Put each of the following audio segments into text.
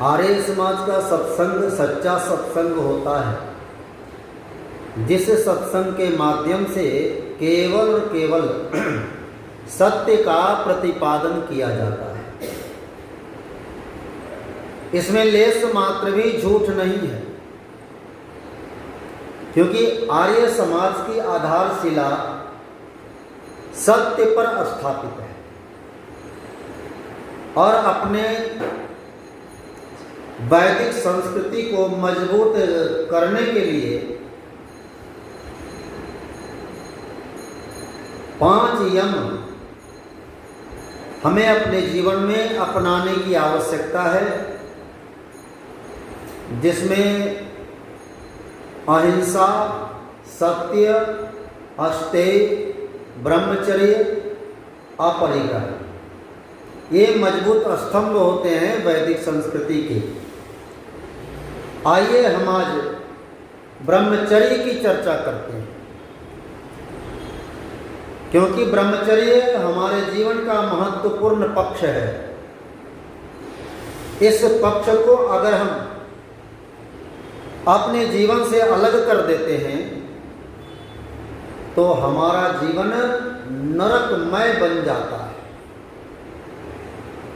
आर्य समाज का सत्संग सच्चा सत्संग होता है, जिस सत्संग के माध्यम से केवल और केवल सत्य का प्रतिपादन किया जाता है। इसमें लेस मात्र भी झूठ नहीं है, क्योंकि आर्य समाज की आधारशिला सत्य पर स्थापित है और अपने वैदिक संस्कृति को मजबूत करने के लिए 5 यम हमें अपने जीवन में अपनाने की आवश्यकता है, जिसमें अहिंसा, सत्य, अस्तेय, ब्रह्मचर्य, अपरिग्रह, ये मजबूत स्तंभ होते हैं वैदिक संस्कृति के। आइए हम आज ब्रह्मचर्य की चर्चा करते हैं, क्योंकि ब्रह्मचर्य हमारे जीवन का महत्वपूर्ण पक्ष है। इस पक्ष को अगर हम अपने जीवन से अलग कर देते हैं तो हमारा जीवन नरकमय बन जाता है।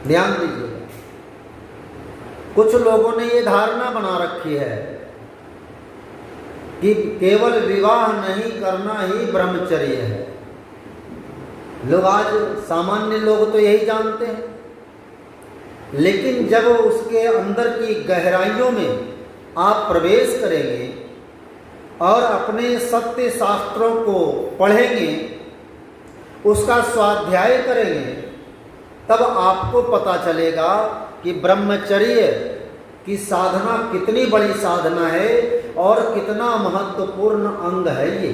ध्यान दीजिएगा, कुछ लोगों ने ये धारणा बना रखी है कि केवल विवाह नहीं करना ही ब्रह्मचर्य है। लोग आज सामान्य लोग तो यही जानते हैं, लेकिन जब उसके अंदर की गहराइयों में आप प्रवेश करेंगे और अपने सत्य शास्त्रों को पढ़ेंगे, उसका स्वाध्याय करेंगे, तब आपको पता चलेगा कि ब्रह्मचर्य की साधना कितनी बड़ी साधना है और कितना महत्वपूर्ण अंग है ये।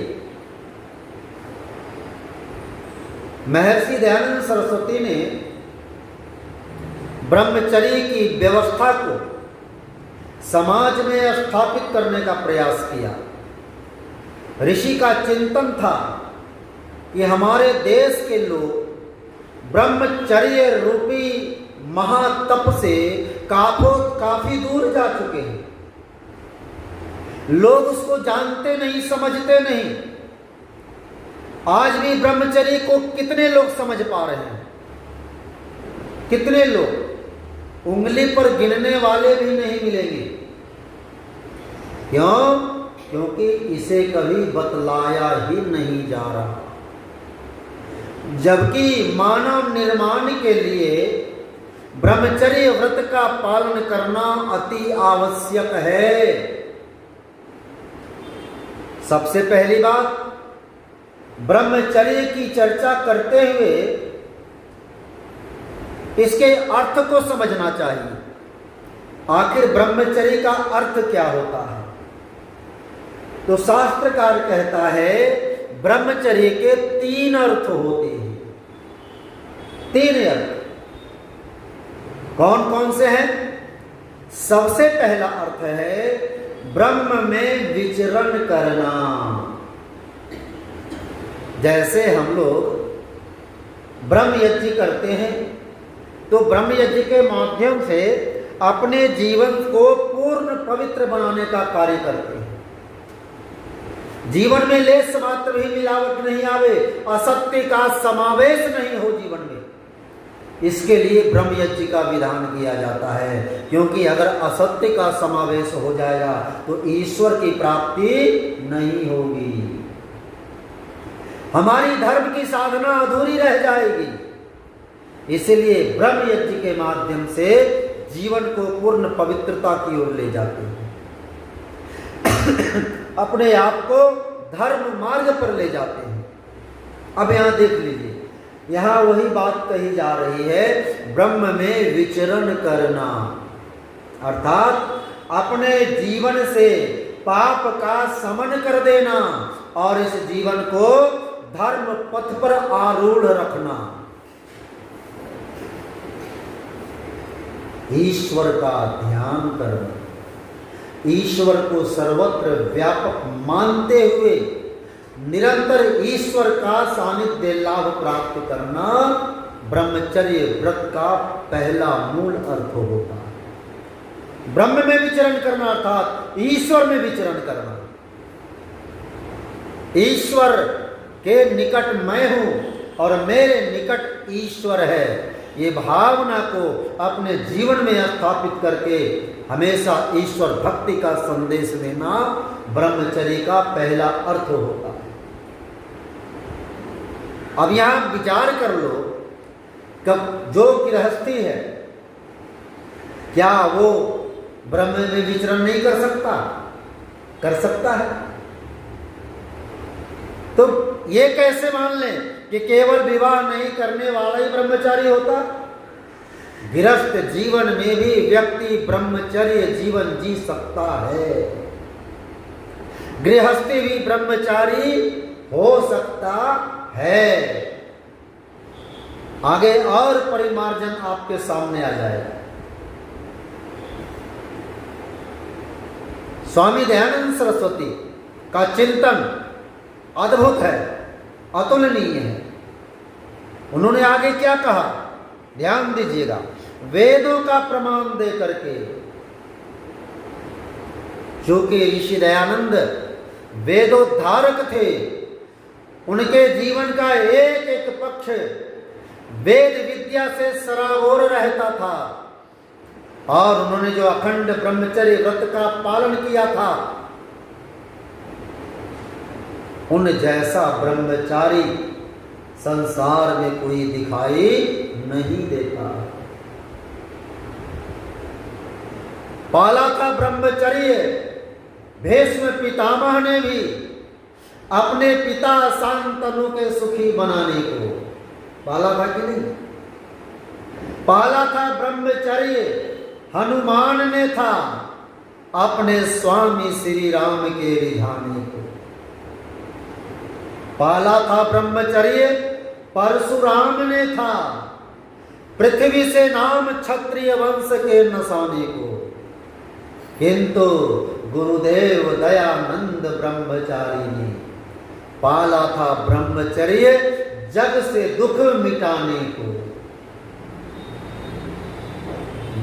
महर्षि दयानंद सरस्वती ने ब्रह्मचर्य की व्यवस्था को समाज में स्थापित करने का प्रयास किया। ऋषि का चिंतन था कि हमारे देश के लोग ब्रह्मचर्य रूपी महातप से काफी दूर जा चुके हैं। लोग उसको जानते नहीं, समझते नहीं। आज भी ब्रह्मचर्य को कितने लोग समझ पा रहे हैं? कितने लोग? उंगली पर गिनने वाले भी नहीं मिलेंगे। क्यों? क्योंकि इसे कभी बतलाया ही नहीं जा रहा। जबकि मानव निर्माण के लिए ब्रह्मचर्य व्रत का पालन करना अति आवश्यक है। सबसे पहली बात, ब्रह्मचर्य की चर्चा करते हुए इसके अर्थ को समझना चाहिए। आखिर ब्रह्मचर्य का अर्थ क्या होता है? तो शास्त्रकार कहता है ब्रह्मचर्य के 3 अर्थ होते हैं। 3 अर्थ कौन कौन से हैं? सबसे पहला अर्थ है ब्रह्म में विचरण करना। जैसे हम लोग ब्रह्म यज्ञ करते हैं तो ब्रह्म यज्ञ के माध्यम से अपने जीवन को पूर्ण पवित्र बनाने का कार्य करते हैं। जीवन में लेस मात्र भी मिलावट नहीं आवे, असत्य का समावेश नहीं हो जीवन में। इसके लिए ब्रह्म यज्ञ का विधान किया जाता है, क्योंकि अगर असत्य का समावेश हो जाएगा तो ईश्वर की प्राप्ति नहीं होगी, हमारी धर्म की साधना अधूरी रह जाएगी। इसलिए ब्रह्म यज्ञ के माध्यम से जीवन को पूर्ण पवित्रता की ओर ले जाते हैं, अपने आप को धर्म मार्ग पर ले जाते हैं। अब यहां देख लीजिए, यहां वही बात कही जा रही है, ब्रह्म में विचरण करना, अर्थात अपने जीवन से पाप का शमन कर देना और इस जीवन को धर्म पथ पर आरूढ़ रखना। ईश्वर का ध्यान करना, ईश्वर को सर्वत्र व्यापक मानते हुए निरंतर ईश्वर का सानिध्य लाभ प्राप्त करना ब्रह्मचर्य व्रत का पहला मूल अर्थ होता है। ब्रह्म में विचरण करना अर्थात ईश्वर में विचरण करना। ईश्वर के निकट मैं हूं और मेरे निकट ईश्वर है, ये भावना को अपने जीवन में स्थापित करके हमेशा ईश्वर भक्ति का संदेश देना ब्रह्मचर्य का पहला अर्थ होता है। अब यहां विचार कर लो, कब जो गृहस्थी है क्या वो ब्रह्म में विचरण नहीं कर सकता? कर सकता है। तो ये कैसे मान लें कि केवल विवाह नहीं करने वाला ही ब्रह्मचारी होता? गृहस्थ जीवन में भी व्यक्ति ब्रह्मचर्य जीवन जी सकता है। गृहस्थी भी ब्रह्मचारी हो सकता है। आगे और परिमार्जन आपके सामने आ जाएगा। स्वामी दयानंद सरस्वती का चिंतन अद्भुत है, अतुलनीय है। उन्होंने आगे क्या कहा, ध्यान दीजिएगा। वेदों का प्रमाण दे करके, क्योंकि ऋषि दयानंद वेदोद्धारक थे, उनके जीवन का एक एक पक्ष वेद विद्या से सराबोर रहता था और उन्होंने जो अखंड ब्रह्मचर्य व्रत का पालन किया था, उन जैसा ब्रह्मचारी संसार में कोई दिखाई नहीं देता। पाला था ब्रह्मचर्य भीष्म पितामह ने भी अपने पिता शांतनु के सुखी बनाने को। पाला था कि नहीं? पाला था ब्रह्मचर्य हनुमान ने था अपने स्वामी श्री राम के रिझाने को। पाला था ब्रह्मचर्य परशुराम ने था पृथ्वी से नाम क्षत्रिय वंश के नसाने को। किंतु गुरुदेव दयानंद ब्रह्मचारी ने पाला था ब्रह्मचर्य जग से दुख मिटाने को।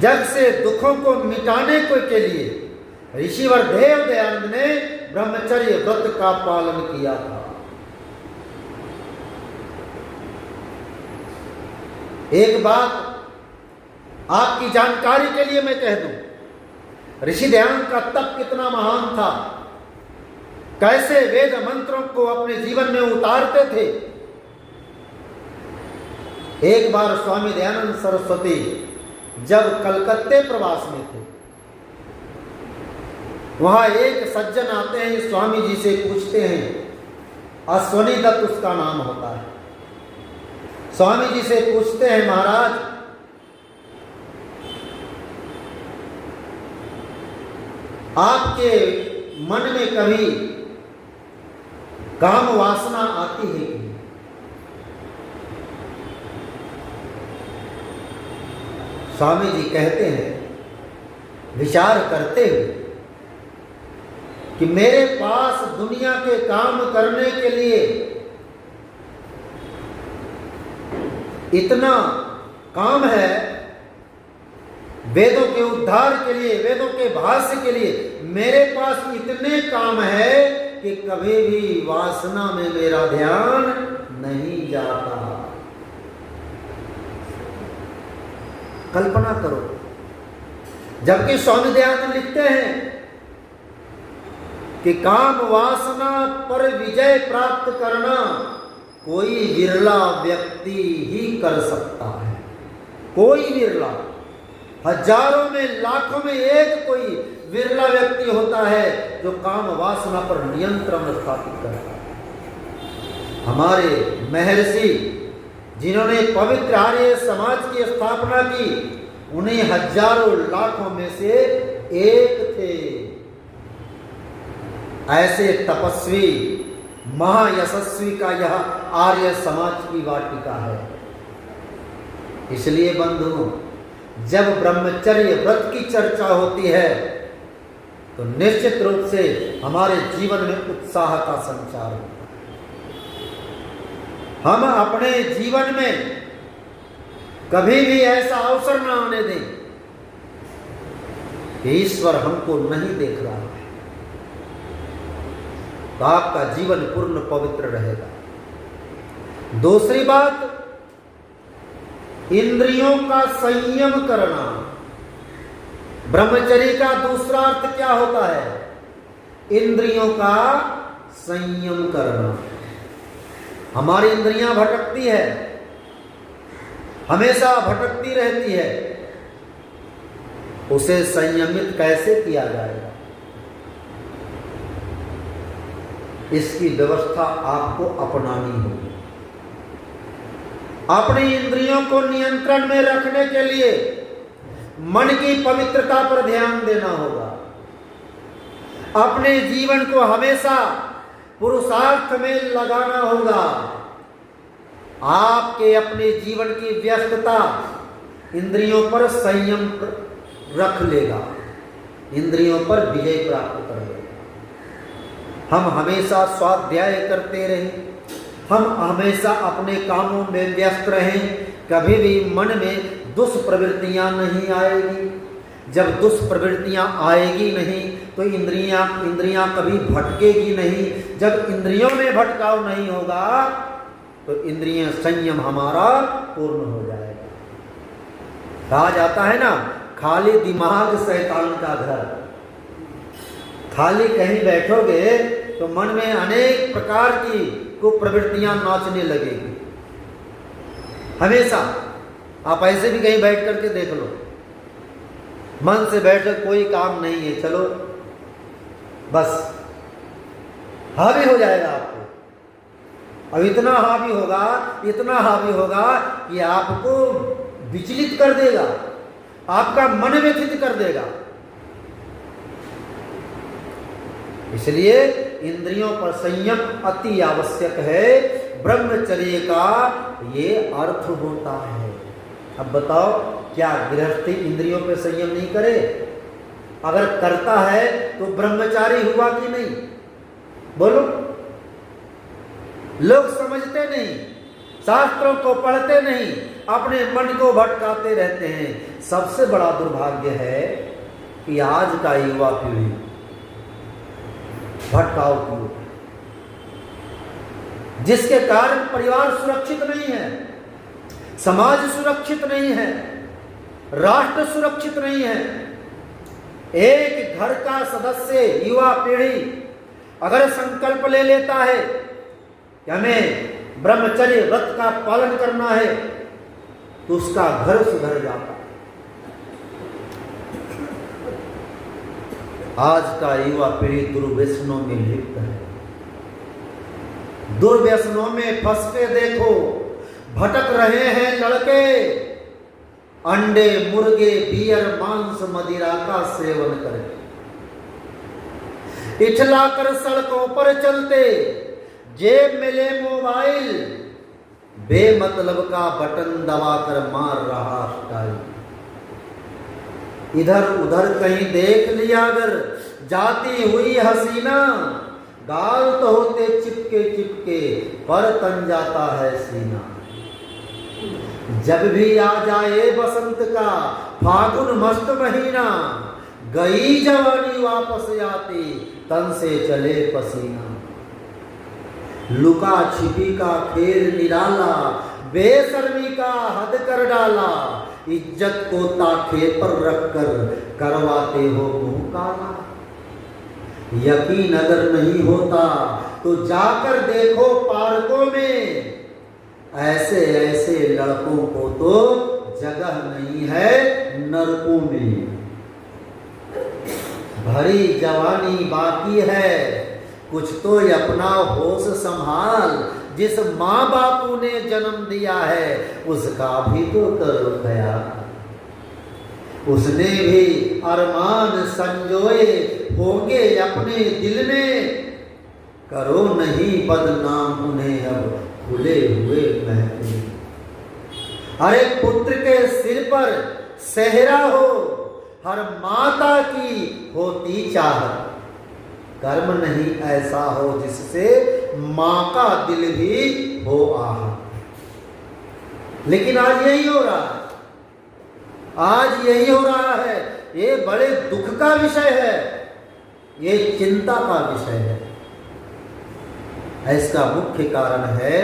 जग से दुखों को मिटाने को के लिए ऋषिवर देव दयानंद ने ब्रह्मचर्य व्रत का पालन किया था। एक बात आपकी जानकारी के लिए मैं कह दूं, ऋषि दयानंद का तप कितना महान था, कैसे वेद मंत्रों को अपने जीवन में उतारते थे। एक बार स्वामी दयानंद सरस्वती जब कलकत्ते प्रवास में थे, वहां एक सज्जन आते हैं, स्वामी जी से पूछते हैं, अश्वनी दत्त उसका नाम होता है। स्वामी जी से पूछते हैं, महाराज आपके मन में कभी काम वासना आती है कि? स्वामी जी कहते हैं विचार करते हुए कि मेरे पास दुनिया के काम करने के लिए इतना काम है, वेदों के उद्धार के लिए, वेदों के भाष्य के लिए मेरे पास इतने काम है कि कभी भी वासना में मेरा ध्यान नहीं जाता। कल्पना करो, जबकि स्वामी दयानंद लिखते हैं कि काम वासना पर विजय प्राप्त करना कोई विरला व्यक्ति ही कर सकता है। कोई विरला, हजारों में लाखों में एक कोई विरला व्यक्ति होता है जो काम वासना पर नियंत्रण स्थापित करता है। हमारे महर्षि जिन्होंने पवित्र आर्य समाज की स्थापना की, उन्हें हजारों लाखों में से एक थे। ऐसे तपस्वी महायशस्वी का यह आर्य समाज की वाटिका है। इसलिए बंधुओं, जब ब्रह्मचर्य व्रत की चर्चा होती है तो निश्चित रूप से हमारे जीवन में उत्साह का संचार होता है। हम अपने जीवन में कभी भी ऐसा अवसर न आने दें कि ईश्वर हमको नहीं देख रहा है, तो आपका जीवन पूर्ण पवित्र रहेगा। दूसरी बात, इंद्रियों का संयम करना। ब्रह्मचर्य का दूसरा अर्थ क्या होता है? इंद्रियों का संयम करना। हमारी इंद्रियां भटकती है, हमेशा भटकती रहती है, उसे संयमित कैसे किया जाएगा? इसकी व्यवस्था आपको अपनानी होगी। अपनी इंद्रियों को नियंत्रण में रखने के लिए मन की पवित्रता पर ध्यान देना होगा। अपने जीवन को हमेशा पुरुषार्थ में लगाना होगा। आपके अपने जीवन की व्यस्तता इंद्रियों पर संयम रख लेगा, इंद्रियों पर विजय प्राप्त कर लेगा। हम हमेशा स्वाध्याय करते रहें, हम हमेशा अपने कामों में व्यस्त रहें, कभी भी मन में दुष्प्रवृत्तियां नहीं आएगी। जब दुष्प्रवृत्तियां आएगी नहीं तो इंद्रियां कभी भटकेगी नहीं। जब इंद्रियों में भटकाव नहीं होगा तो इंद्रिय संयम हमारा पूर्ण हो जाएगा। कहा जाता है ना, खाली दिमाग शैतान का घर। खाली कहीं बैठोगे तो मन में अनेक प्रकार की कुप्रवृत्तियां नाचने लगेगी। हमेशा आप ऐसे भी कहीं बैठ करके देख लो, मन से बैठकर कोई काम नहीं है, चलो बस हावी हो जाएगा आपको। अब इतना हावी होगा कि आपको विचलित कर देगा, आपका मन व्यथित कर देगा। इसलिए इंद्रियों पर संयम अति आवश्यक है। ब्रह्मचर्य का ये अर्थ होता है। अब बताओ, क्या गृहस्थी इंद्रियों पर संयम नहीं करे? अगर करता है तो ब्रह्मचारी हुआ कि नहीं? बोलो। लोग समझते नहीं, शास्त्रों को पढ़ते नहीं, अपने मन को भटकाते रहते हैं। सबसे बड़ा दुर्भाग्य है कि आज का युवा पीढ़ी भटकाव की ओर, जिसके कारण परिवार सुरक्षित नहीं है, समाज सुरक्षित नहीं है, राष्ट्र सुरक्षित नहीं है। एक घर का सदस्य, युवा पीढ़ी अगर संकल्प ले लेता है कि हमें ब्रह्मचर्य व्रत का पालन करना है, तो उसका घर सुधर जाता है। आज का युवा पीढ़ी दुर्व्यसनों में लिप्त है। दुर्व्यसनों में फंस के देखो, भटक रहे हैं लड़के। अंडे, मुर्गे, बियर, मांस, मदिरा का सेवन करके इठलाकर सड़कों पर चलते, जेब में ले मोबाइल, बेमतलब का बटन दबाकर मार रहा स्टाइल। इधर उधर कहीं देख लिया अगर जाती हुई हसीना, गाल तो होते चिपके चिपके, पर तन जाता है सीना। जब भी आ जाए बसंत का फागुन मस्त महीना, गई जवानी वापस आती, तन से चले पसीना। लुका छिपी का खेल निराला, बेशर्मी का हद कर डाला। इज्जत को ताखे पर रखकर करवाते हो मुंह काला। यकीन अगर नहीं होता तो जाकर देखो पार्कों में, ऐसे ऐसे लड़कों को तो जगह नहीं है नरकों में। भरी जवानी बाकी है, कुछ तो अपना होश संभाल। जिस माँ बापू ने जन्म दिया है उसका भी तो करो ख्याल। उसने भी अरमान संजोए होंगे अपने दिल में, करो नहीं बदनाम उन्हें अब खुले हुए महफिल। हर एक पुत्र के सिर पर सेहरा हो, हर माता की होती चाहत। कर्म नहीं ऐसा हो जिससे मां का दिल भी हो आहत। लेकिन आज यही हो रहा है, आज यही हो रहा है। ये बड़े दुख का विषय है, ये चिंता का विषय है। इसका मुख्य कारण है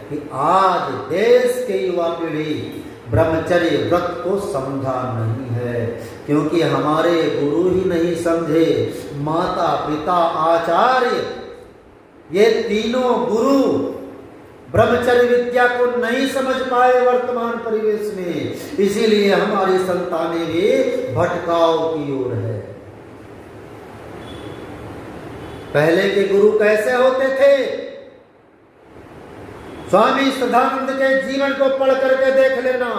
कि आज देश के युवा पीढ़ी ब्रह्मचर्य व्रत को समझा नहीं है, क्योंकि हमारे गुरु ही नहीं समझे, माता पिता आचार्य ये तीनों गुरु ब्रह्मचर्य विद्या को नहीं समझ पाए वर्तमान परिवेश में, इसीलिए हमारी संतानें भी भटकाव की ओर है। पहले के गुरु कैसे होते थे? स्वामी श्रद्धानंद के जीवन को पढ़ करके देख लेना।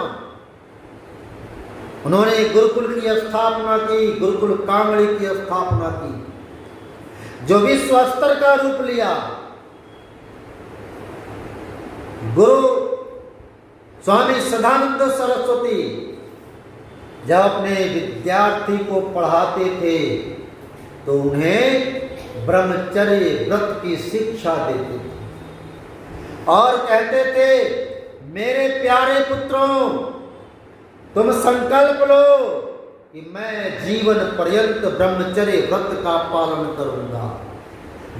उन्होंने गुरुकुल की स्थापना की, गुरुकुल कांगड़ी की स्थापना की, जो विश्व स्तर का रूप लिया। गुरु स्वामी सदानंद सरस्वती जब अपने विद्यार्थी को पढ़ाते थे तो उन्हें ब्रह्मचर्य व्रत की शिक्षा देते थे और कहते थे, मेरे प्यारे पुत्रों, तुम संकल्प लो कि मैं जीवन पर्यंत ब्रह्मचर्य व्रत का पालन करूंगा।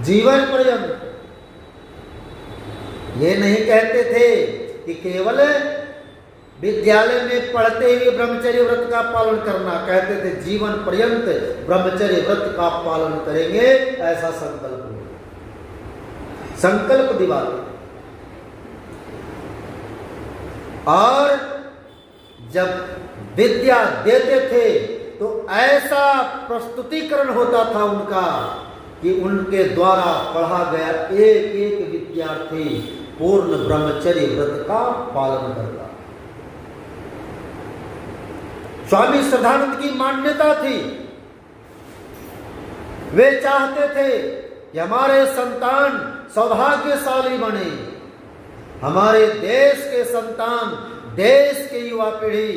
जीवन पर्यंत। ये नहीं कहते थे कि केवल विद्यालय में पढ़ते हुए ब्रह्मचर्य व्रत का पालन करना, कहते थे जीवन पर्यंत ब्रह्मचर्य व्रत का पालन करेंगे, ऐसा संकल्प लो। संकल्प दिवाते। और जब विद्या देते थे तो ऐसा प्रस्तुतिकरण होता था उनका कि उनके द्वारा पढ़ा गया एक एक विद्यार्थी पूर्ण ब्रह्मचर्य व्रत का पालन करता। स्वामी श्रद्धानंद की मान्यता थी, वे चाहते थे कि हमारे संतान सौभाग्यशाली बने, हमारे देश के संतान, देश के युवा पीढ़ी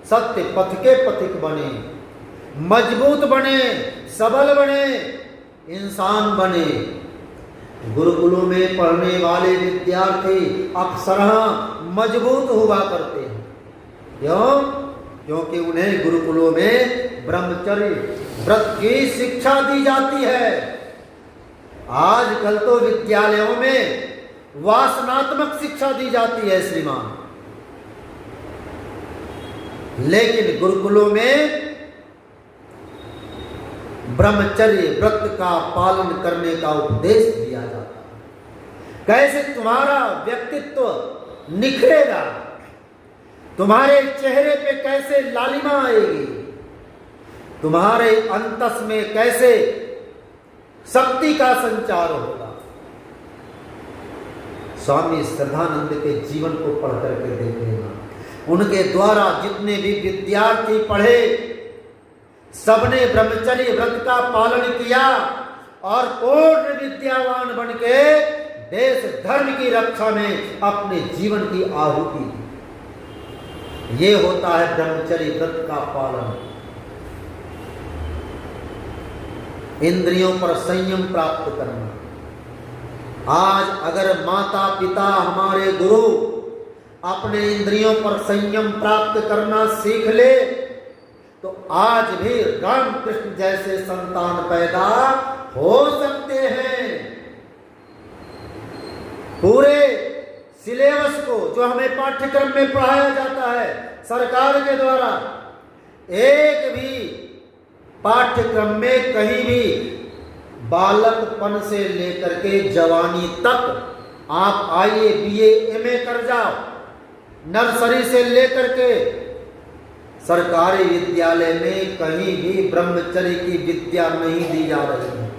सत्य पथ के पथिक बने, मजबूत बने, सबल बने, इंसान बने। गुरुकुलों में पढ़ने वाले विद्यार्थी अक्सर मजबूत हुआ करते हैं। क्यों? क्योंकि उन्हें गुरुकुलों में ब्रह्मचर्य व्रत की शिक्षा दी जाती है। आजकल तो विद्यालयों में वासनात्मक शिक्षा दी जाती है श्रीमान, लेकिन गुरुकुलों में ब्रह्मचर्य व्रत का पालन करने का उपदेश दिया जाता है। कैसे तुम्हारा व्यक्तित्व निखरेगा, तुम्हारे चेहरे पे कैसे लालिमा आएगी, तुम्हारे अंतस में कैसे शक्ति का संचार होगा। स्वामी श्रद्धानंद के जीवन को पढ़ करके देख लेना। उनके द्वारा जितने भी विद्यार्थी पढ़े, सबने ब्रह्मचर्य व्रत का पालन किया और पूर्ण विद्यावान बनके देश धर्म की रक्षा में अपने जीवन की आहुति दी। ये होता है ब्रह्मचर्य व्रत का पालन। इंद्रियों पर संयम प्राप्त करना। आज अगर माता पिता हमारे गुरु अपने इंद्रियों पर संयम प्राप्त करना सीख ले तो आज भी रामकृष्ण जैसे संतान पैदा हो सकते हैं। पूरे सिलेबस को जो हमें पाठ्यक्रम में पढ़ाया जाता है सरकार के द्वारा, एक भी पाठ्यक्रम में कहीं भी बालकपन से लेकर के जवानी तक आप आईए बीए एमए कर जाओ, नर्सरी से लेकर के सरकारी विद्यालय में कहीं भी ब्रह्मचर्य की विद्या नहीं दी जा रही है।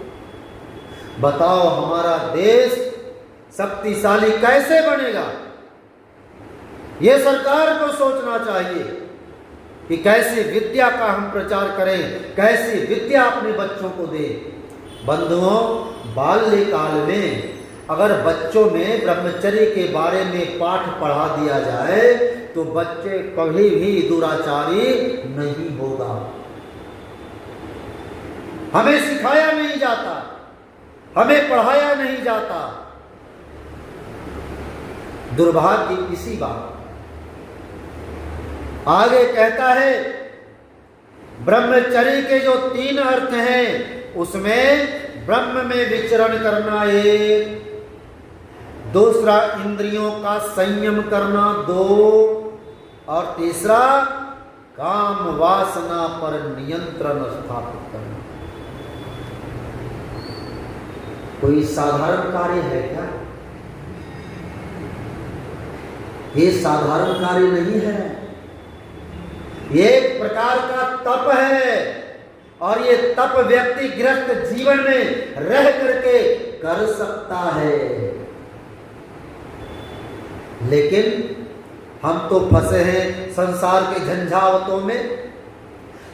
बताओ हमारा देश शक्तिशाली कैसे बनेगा? यह सरकार को सोचना चाहिए कि कैसी विद्या का हम प्रचार करें, कैसी विद्या अपने बच्चों को दें। बंधुओं, बाल्यकाल में अगर बच्चों में ब्रह्मचर्य के बारे में पाठ पढ़ा दिया जाए तो बच्चे कभी भी दुराचारी नहीं होगा। हमें सिखाया नहीं जाता, हमें पढ़ाया नहीं जाता। दुर्भाग्य इसी बात। आगे कहता है ब्रह्मचर्य के जो 3 अर्थ हैं उसमें ब्रह्म में विचरण करना 1, दूसरा इंद्रियों का संयम करना 2, और तीसरा काम वासना पर नियंत्रण स्थापित करना। कोई साधारण कार्य है क्या? ये साधारण कार्य नहीं है, ये एक प्रकार का तप है, और ये तप व्यक्ति गृहस्थ जीवन में रह करके कर सकता है। लेकिन हम तो फंसे हैं संसार के झंझावतों में।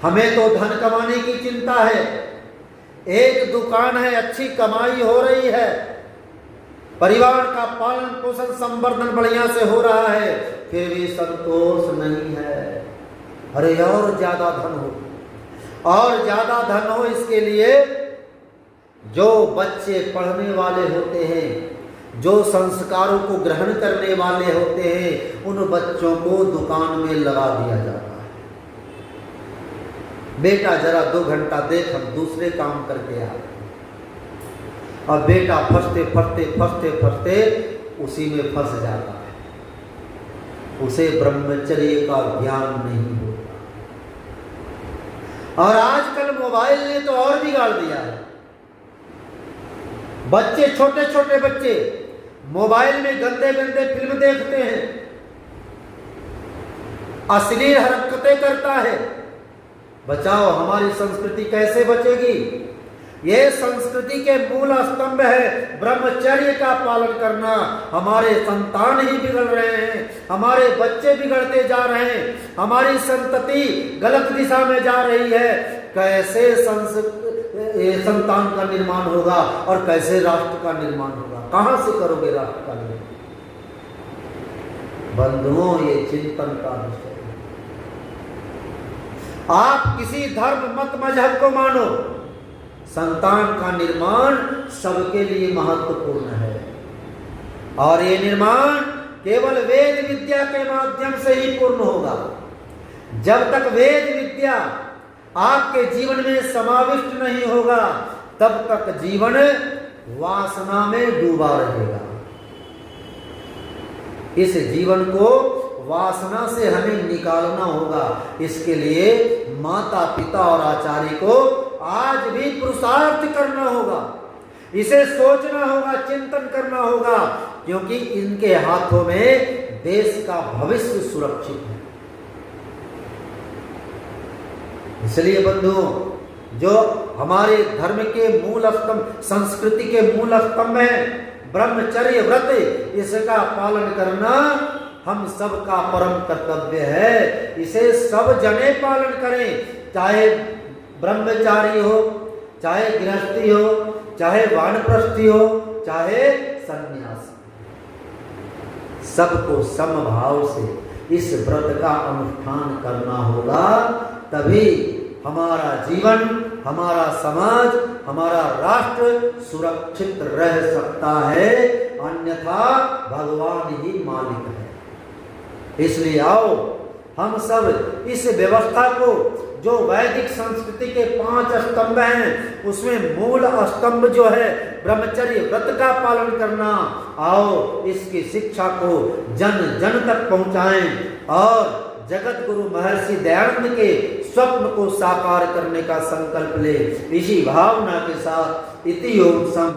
हमें तो धन कमाने की चिंता है, एक दुकान है, अच्छी कमाई हो रही है, परिवार का पालन पोषण संवर्धन बढ़िया से हो रहा है, फिर भी संतोष नहीं है। अरे और ज्यादा धन हो, और ज्यादा धन हो, इसके लिए जो बच्चे पढ़ने वाले होते हैं, जो संस्कारों को ग्रहण करने वाले होते हैं, उन बच्चों को दुकान में लगा दिया जाता है। बेटा जरा 2 घंटा देख, हम दूसरे काम करके आ रहे। और बेटा फंसते फंसते उसी में फंस जाता है, उसे ब्रह्मचर्य का ज्ञान नहीं होता। और आजकल मोबाइल ने तो और बिगाड़ दिया है। बच्चे, छोटे छोटे बच्चे मोबाइल में गंदे गंदे फिल्म देखते हैं, अश्लील हरकतें करता है। बचाओ, हमारी संस्कृति कैसे बचेगी? ये संस्कृति के मूल स्तंभ है ब्रह्मचर्य का पालन करना। हमारे संतान ही बिगड़ रहे हैं, हमारे बच्चे बिगड़ते जा रहे हैं, हमारी संतति गलत दिशा में जा रही है। कैसे संतान का निर्माण होगा और कैसे राष्ट्र का निर्माण होगा? कहां से करोगे राष्ट्र का निर्माण? बंधुओं, ये चिंतन का विषय है। आप किसी धर्म मत मजहब को मानो, संतान का निर्माण सबके लिए महत्वपूर्ण है, और ये निर्माण केवल वेद विद्या के माध्यम से ही पूर्ण होगा। जब तक वेद विद्या आपके जीवन में समाविष्ट नहीं होगा, तब तक जीवन वासना में डूबा रहेगा। इस जीवन को वासना से हमें निकालना होगा। इसके लिए माता पिता और आचार्य को आज भी पुरुषार्थ करना होगा, इसे सोचना होगा, चिंतन करना होगा, क्योंकि इनके हाथों में देश का भविष्य सुरक्षित है। इसलिए बंधुओं, जो हमारे धर्म के मूल स्तंभ, संस्कृति के मूल स्तंभ है ब्रह्मचर्य व्रत, इसका पालन करना हम सबका परम कर्तव्य है। इसे सब जने पालन करें, चाहे ब्रह्मचारी हो, चाहे गृहस्थी हो, चाहे वानप्रस्थी हो, चाहे सन्यासी, सबको समभाव से इस व्रत का अनुष्ठान करना होगा। तभी हमारा जीवन, हमारा समाज, हमारा राष्ट्र सुरक्षित रह सकता है, अन्यथा भगवान ही मालिक है। इसलिए आओ हम सब इस व्यवस्था को, जो वैदिक संस्कृति के 5 स्तंभ हैं, उसमें मूल स्तंभ जो है ब्रह्मचर्य व्रत का पालन करना, आओ इसकी शिक्षा को जन जन तक पहुंचाएं और जगत गुरु महर्षि दयानंद के स्वप्न को साकार करने का संकल्प ले। इसी भावना के साथ इति ओम सम